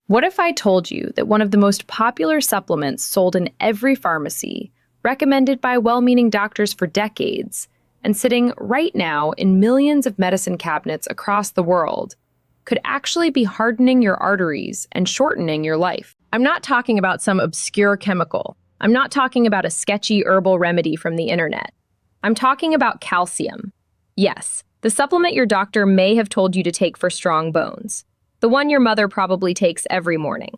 What if I told you that one of the most popular supplements sold in every pharmacy, recommended by well-meaning doctors for decades, and sitting right now in millions of medicine cabinets across the world, could actually be hardening your arteries and shortening your life? I'm not talking about some obscure chemical. I'm not talking about a sketchy herbal remedy from the internet. I'm talking about calcium. Yes, the supplement your doctor may have told you to take for strong bones. The one your mother probably takes every morning.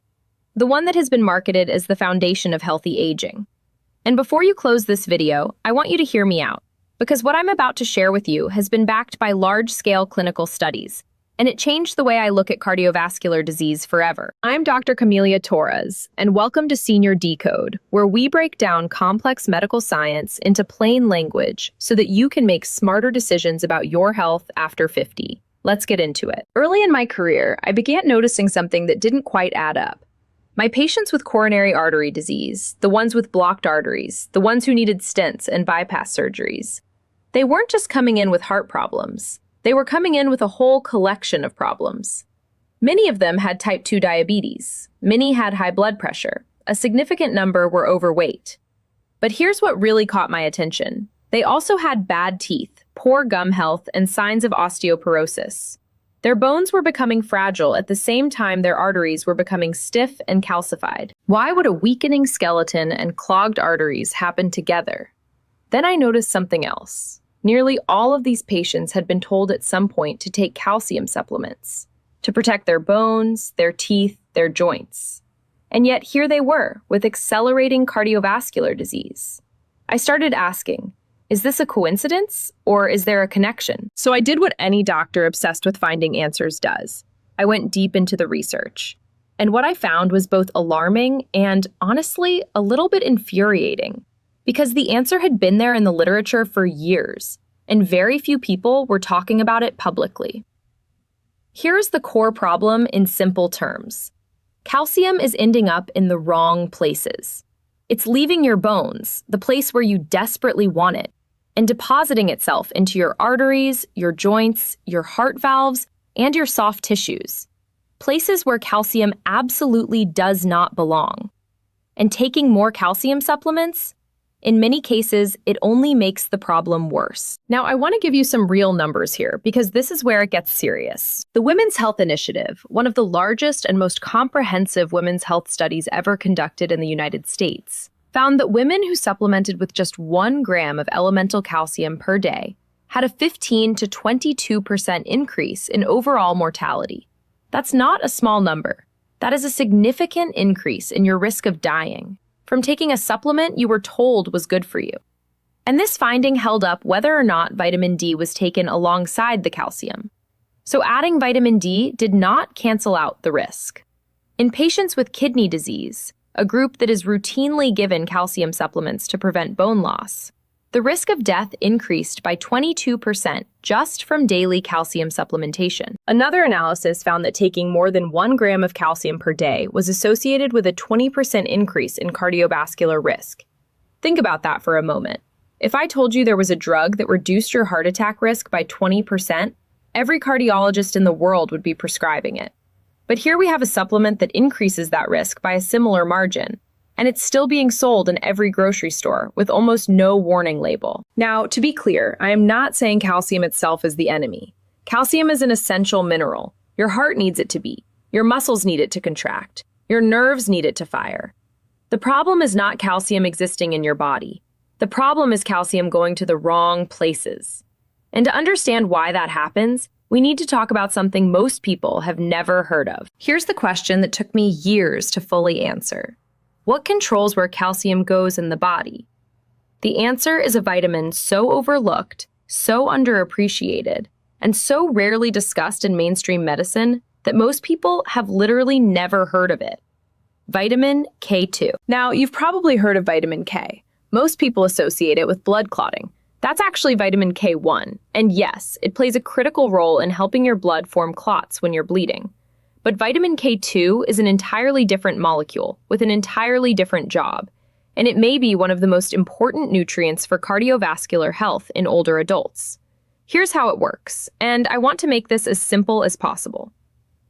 The one that has been marketed as the foundation of healthy aging. And before you close this video, I want you to hear me out, because what I'm about to share with you has been backed by large-scale clinical studies, and it changed the way I look at cardiovascular disease forever. I'm Dr. Camilia Torres, and welcome to Senior Decode, where we break down complex medical science into plain language so that you can make smarter decisions about your health after 50. Let's get into it. Early in my career, I began noticing something that didn't quite add up. My patients with coronary artery disease, the ones with blocked arteries, the ones who needed stents and bypass surgeries, they weren't just coming in with heart problems. They were coming in with a whole collection of problems. Many of them had type 2 diabetes. Many had high blood pressure. A significant number were overweight. But here's what really caught my attention. They also had bad teeth, poor gum health, and signs of osteoporosis. Their bones were becoming fragile at the same time their arteries were becoming stiff and calcified. Why would a weakening skeleton and clogged arteries happen together? Then I noticed something else. Nearly all of these patients had been told at some point to take calcium supplements to protect their bones, their teeth, their joints. And yet here they were with accelerating cardiovascular disease. I started asking, is this a coincidence or is there a connection? So I did what any doctor obsessed with finding answers does. I went deep into the research. And what I found was both alarming and, honestly, a little bit infuriating. Because the answer had been there in the literature for years, and very few people were talking about it publicly. Here's the core problem in simple terms. Calcium is ending up in the wrong places. It's leaving your bones, the place where you desperately want it, and depositing itself into your arteries, your joints, your heart valves, and your soft tissues. Places where calcium absolutely does not belong. And taking more calcium supplements? In many cases, it only makes the problem worse. Now, I want to give you some real numbers here because this is where it gets serious. The Women's Health Initiative, one of the largest and most comprehensive women's health studies ever conducted in the United States, found that women who supplemented with just 1 gram of elemental calcium per day had a 15 to 22% increase in overall mortality. That's not a small number. That is a significant increase in your risk of dying from taking a supplement you were told was good for you. And this finding held up whether or not vitamin D was taken alongside the calcium. So adding vitamin D did not cancel out the risk. In patients with kidney disease, a group that is routinely given calcium supplements to prevent bone loss, the risk of death increased by 22% just from daily calcium supplementation. Another analysis found that taking more than 1 gram of calcium per day was associated with a 20% increase in cardiovascular risk. Think about that for a moment. If I told you there was a drug that reduced your heart attack risk by 20%, every cardiologist in the world would be prescribing it. But here we have a supplement that increases that risk by a similar margin, and it's still being sold in every grocery store with almost no warning label. Now, to be clear, I am not saying calcium itself is the enemy. Calcium is an essential mineral. Your heart needs it to beat. Your muscles need it to contract. Your nerves need it to fire. The problem is not calcium existing in your body. The problem is calcium going to the wrong places. And to understand why that happens, we need to talk about something most people have never heard of. Here's the question that took me years to fully answer. What controls where calcium goes in the body? The answer is a vitamin so overlooked, so underappreciated, and so rarely discussed in mainstream medicine that most people have literally never heard of it. Vitamin K2. Now, you've probably heard of vitamin K. Most people associate it with blood clotting. That's actually vitamin K1, and yes, it plays a critical role in helping your blood form clots when you're bleeding. But vitamin K2 is an entirely different molecule with an entirely different job, and it may be one of the most important nutrients for cardiovascular health in older adults. Here's how it works, and I want to make this as simple as possible.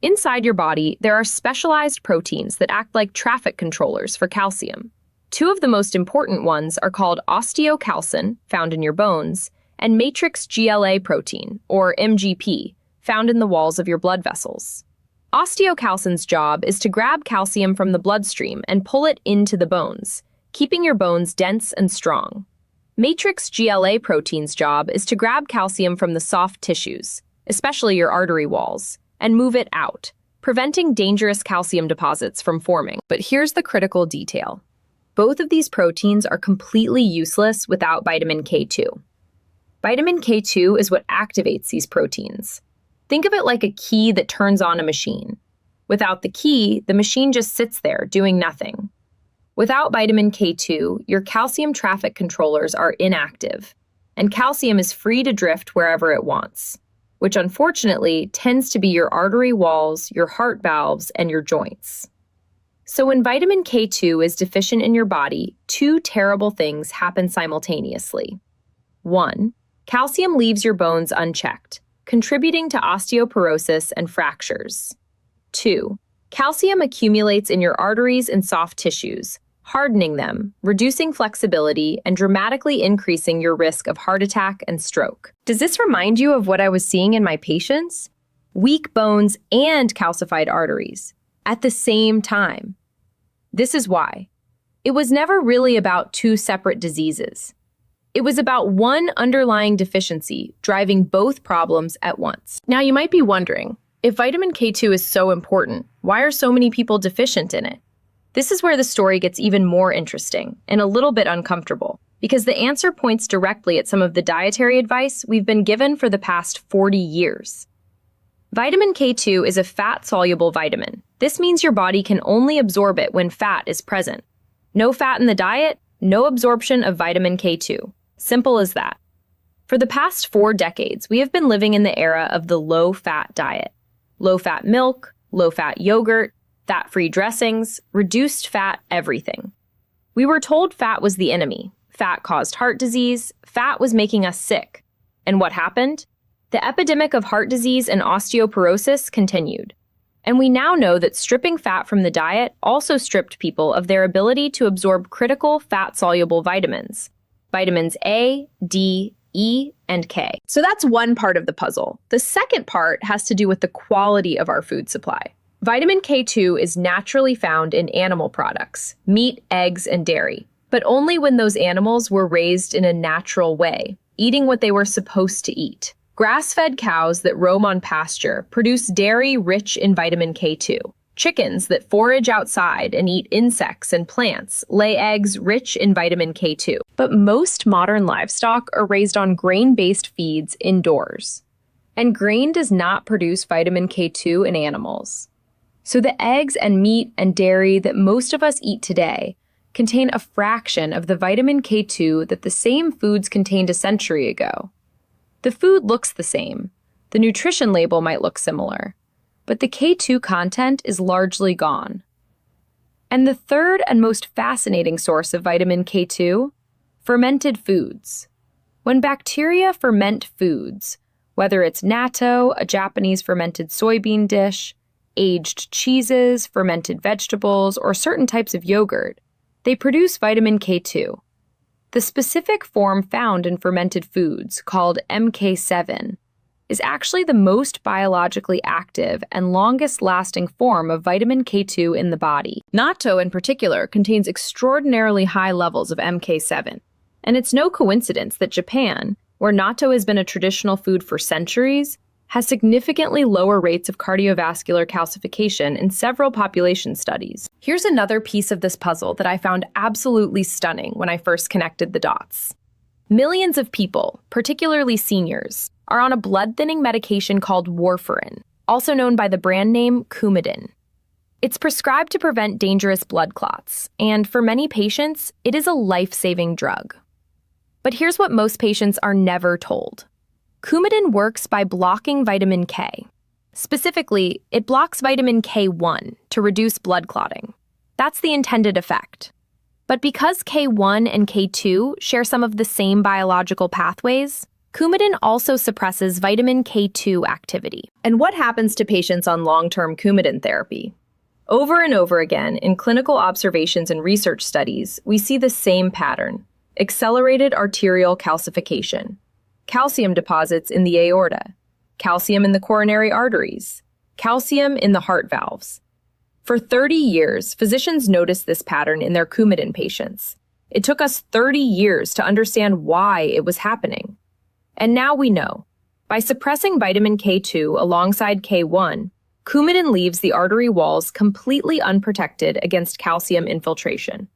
Inside your body, there are specialized proteins that act like traffic controllers for calcium. Two of the most important ones are called osteocalcin, found in your bones, and matrix GLA protein, or MGP, found in the walls of your blood vessels. Osteocalcin's job is to grab calcium from the bloodstream and pull it into the bones, keeping your bones dense and strong. Matrix GLA protein's job is to grab calcium from the soft tissues, especially your artery walls, and move it out, preventing dangerous calcium deposits from forming. But here's the critical detail. Both of these proteins are completely useless without vitamin K2. Vitamin K2 is what activates these proteins. Think of it like a key that turns on a machine. Without the key, the machine just sits there doing nothing. Without vitamin K2, your calcium traffic controllers are inactive, and calcium is free to drift wherever it wants, which unfortunately tends to be your artery walls, your heart valves, and your joints. So when vitamin K2 is deficient in your body, two terrible things happen simultaneously. 1. Calcium leaves your bones unchecked, contributing to osteoporosis and fractures. 2. Calcium accumulates in your arteries and soft tissues, hardening them, reducing flexibility, and dramatically increasing your risk of heart attack and stroke. Does this remind you of what I was seeing in my patients? Weak bones and calcified arteries at the same time. This is why. It was never really about two separate diseases. It was about one underlying deficiency driving both problems at once. Now you might be wondering, if vitamin K2 is so important, why are so many people deficient in it? This is where the story gets even more interesting and a little bit uncomfortable, because the answer points directly at some of the dietary advice we've been given for the past 40 years. Vitamin K2 is a fat-soluble vitamin. This means your body can only absorb it when fat is present. No fat in the diet, no absorption of vitamin K2. Simple as that. For the past 4 decades, we have been living in the era of the low-fat diet. Low-fat milk, low-fat yogurt, fat-free dressings, reduced fat everything. We were told fat was the enemy. Fat caused heart disease. Fat was making us sick. And what happened? The epidemic of heart disease and osteoporosis continued. And we now know that stripping fat from the diet also stripped people of their ability to absorb critical fat-soluble vitamins. Vitamins A, D, E, and K. So that's one part of the puzzle. The second part has to do with the quality of our food supply. Vitamin K2 is naturally found in animal products, meat, eggs, and dairy, but only when those animals were raised in a natural way, eating what they were supposed to eat. Grass-fed cows that roam on pasture produce dairy rich in vitamin K2. Chickens that forage outside and eat insects and plants lay eggs rich in vitamin K2. But most modern livestock are raised on grain-based feeds indoors. And grain does not produce vitamin K2 in animals. So the eggs and meat and dairy that most of us eat today contain a fraction of the vitamin K2 that the same foods contained a century ago. The food looks the same. The nutrition label might look similar, but the K2 content is largely gone. And the third and most fascinating source of vitamin K2? Fermented foods. When bacteria ferment foods, whether it's natto, a Japanese fermented soybean dish, aged cheeses, fermented vegetables, or certain types of yogurt, they produce vitamin K2. The specific form found in fermented foods, called MK7, is actually the most biologically active and longest-lasting form of vitamin K2 in the body. Natto, in particular, contains extraordinarily high levels of MK7. And it's no coincidence that Japan, where natto has been a traditional food for centuries, has significantly lower rates of cardiovascular calcification in several population studies. Here's another piece of this puzzle that I found absolutely stunning when I first connected the dots. Millions of people, particularly seniors, are on a blood-thinning medication called warfarin, also known by the brand name Coumadin. It's prescribed to prevent dangerous blood clots, and for many patients, it is a life-saving drug. But here's what most patients are never told. Coumadin works by blocking vitamin K. Specifically, it blocks vitamin K1 to reduce blood clotting. That's the intended effect. But because K1 and K2 share some of the same biological pathways, Coumadin also suppresses vitamin K2 activity. And what happens to patients on long-term Coumadin therapy? Over and over again, in clinical observations and research studies, we see the same pattern: accelerated arterial calcification, calcium deposits in the aorta, calcium in the coronary arteries, calcium in the heart valves. For 30 years, physicians noticed this pattern in their Coumadin patients. It took us 30 years to understand why it was happening. And now we know. By suppressing vitamin K2 alongside K1, Coumadin leaves the artery walls completely unprotected against calcium infiltration.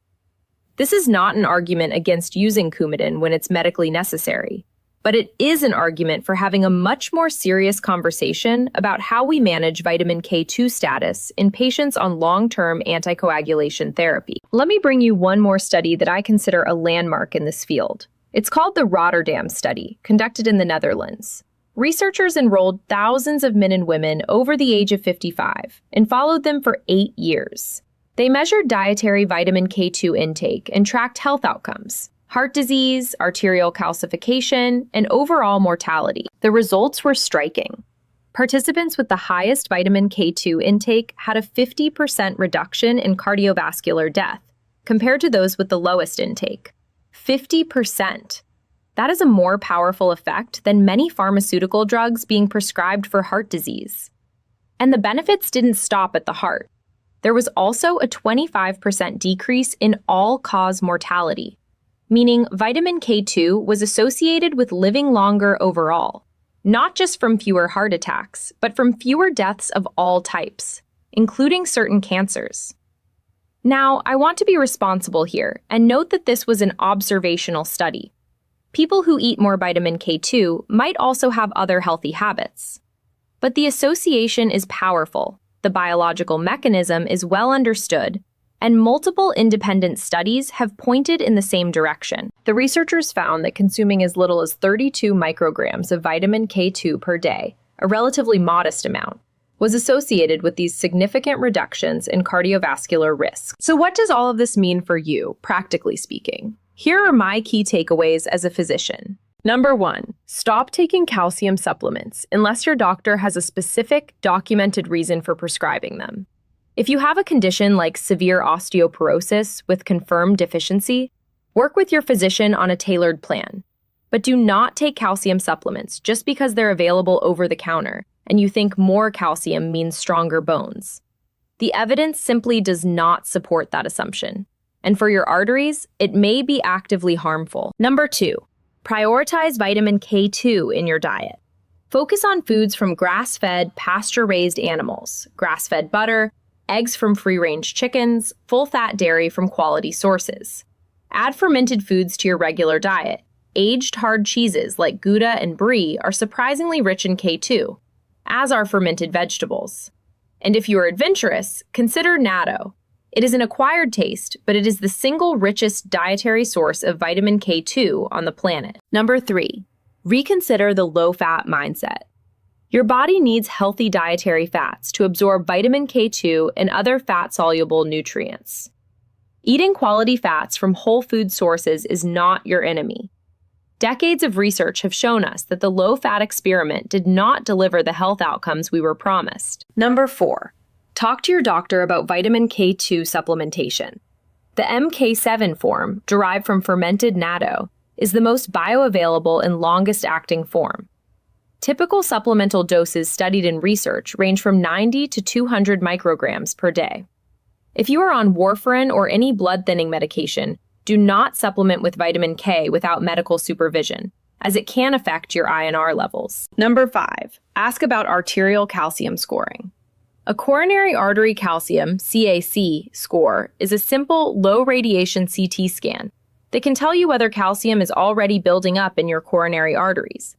This is not an argument against using Coumadin when it's medically necessary, but it is an argument for having a much more serious conversation about how we manage vitamin K2 status in patients on long-term anticoagulation therapy. Let me bring you one more study that I consider a landmark in this field. It's called the Rotterdam study, conducted in the Netherlands. Researchers enrolled thousands of men and women over the age of 55 and followed them for 8 years. They measured dietary vitamin K2 intake and tracked health outcomes: heart disease, arterial calcification, and overall mortality. The results were striking. Participants with the highest vitamin K2 intake had a 50% reduction in cardiovascular death compared to those with the lowest intake. 50%. That is a more powerful effect than many pharmaceutical drugs being prescribed for heart disease. And the benefits didn't stop at the heart. There was also a 25% decrease in all-cause mortality, meaning vitamin K2 was associated with living longer overall, not just from fewer heart attacks, but from fewer deaths of all types, including certain cancers. Now, I want to be responsible here and note that this was an observational study. People who eat more vitamin K2 might also have other healthy habits. But the association is powerful, the biological mechanism is well understood, and multiple independent studies have pointed in the same direction. The researchers found that consuming as little as 32 micrograms of vitamin K2 per day, a relatively modest amount, was associated with these significant reductions in cardiovascular risk. So what does all of this mean for you, practically speaking? Here are my key takeaways as a physician. Number 1, stop taking calcium supplements unless your doctor has a specific, documented reason for prescribing them. If you have a condition like severe osteoporosis with confirmed deficiency, work with your physician on a tailored plan. But do not take calcium supplements just because they're available over the counter and you think more calcium means stronger bones. The evidence simply does not support that assumption. And for your arteries, it may be actively harmful. Number 2, prioritize vitamin K2 in your diet. Focus on foods from grass-fed, pasture-raised animals, grass-fed butter, eggs from free-range chickens, full-fat dairy from quality sources. Add fermented foods to your regular diet. Aged hard cheeses like Gouda and Brie are surprisingly rich in K2, as are fermented vegetables. And if you are adventurous, consider natto. It is an acquired taste, but it is the single richest dietary source of vitamin K2 on the planet. Number 3, reconsider the low-fat mindset. Your body needs healthy dietary fats to absorb vitamin K2 and other fat-soluble nutrients. Eating quality fats from whole food sources is not your enemy. Decades of research have shown us that the low-fat experiment did not deliver the health outcomes we were promised. Number 4, talk to your doctor about vitamin K2 supplementation. The MK7 form, derived from fermented natto, is the most bioavailable and longest-acting form. Typical supplemental doses studied in research range from 90 to 200 micrograms per day. If you are on warfarin or any blood-thinning medication, do not supplement with vitamin K without medical supervision, as it can affect your INR levels. Number 5, ask about arterial calcium scoring. A coronary artery calcium, CAC, score is a simple, low-radiation CT scan that can tell you whether calcium is already building up in your coronary arteries.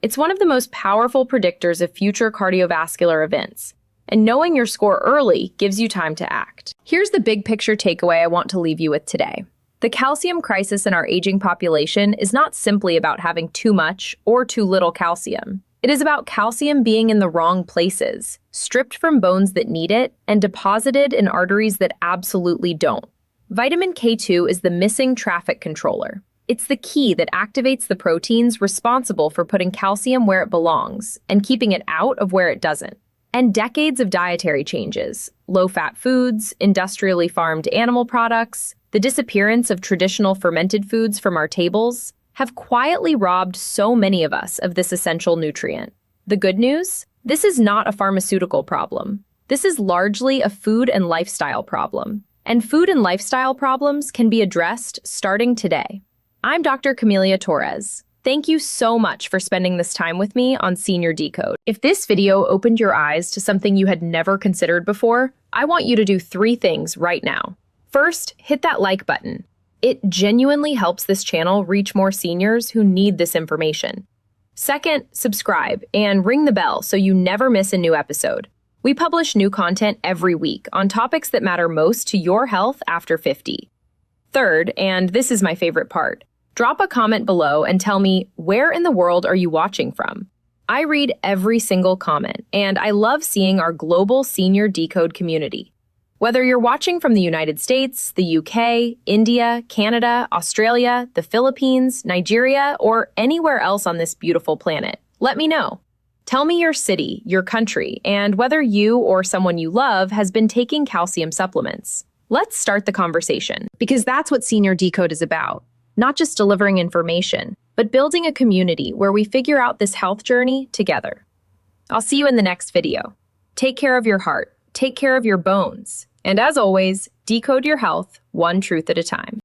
It's one of the most powerful predictors of future cardiovascular events, and knowing your score early gives you time to act. Here's the big picture takeaway I want to leave you with today. The calcium crisis in our aging population is not simply about having too much or too little calcium. It is about calcium being in the wrong places, stripped from bones that need it, and deposited in arteries that absolutely don't. Vitamin K2 is the missing traffic controller. It's the key that activates the proteins responsible for putting calcium where it belongs and keeping it out of where it doesn't. And decades of dietary changes, low-fat foods, industrially farmed animal products, the disappearance of traditional fermented foods from our tables, have quietly robbed so many of us of this essential nutrient. The good news? This is not a pharmaceutical problem. This is largely a food and lifestyle problem. And food and lifestyle problems can be addressed starting today. I'm Dr. Camilia Torres. Thank you so much for spending this time with me on Senior Decode. If this video opened your eyes to something you had never considered before, I want you to do 3 things right now. First, hit that like button. It genuinely helps this channel reach more seniors who need this information. Second, subscribe and ring the bell so you never miss a new episode. We publish new content every week on topics that matter most to your health after 50. Third, and this is my favorite part, drop a comment below and tell me, where in the world are you watching from? I read every single comment, and I love seeing our global Senior Decode community. Whether you're watching from the United States, the UK, India, Canada, Australia, the Philippines, Nigeria, or anywhere else on this beautiful planet, let me know. Tell me your city, your country, and whether you or someone you love has been taking calcium supplements. Let's start the conversation, because that's what Senior Decode is about. Not just delivering information, but building a community where we figure out this health journey together. I'll see you in the next video. Take care of your heart, take care of your bones, and as always, decode your health one truth at a time.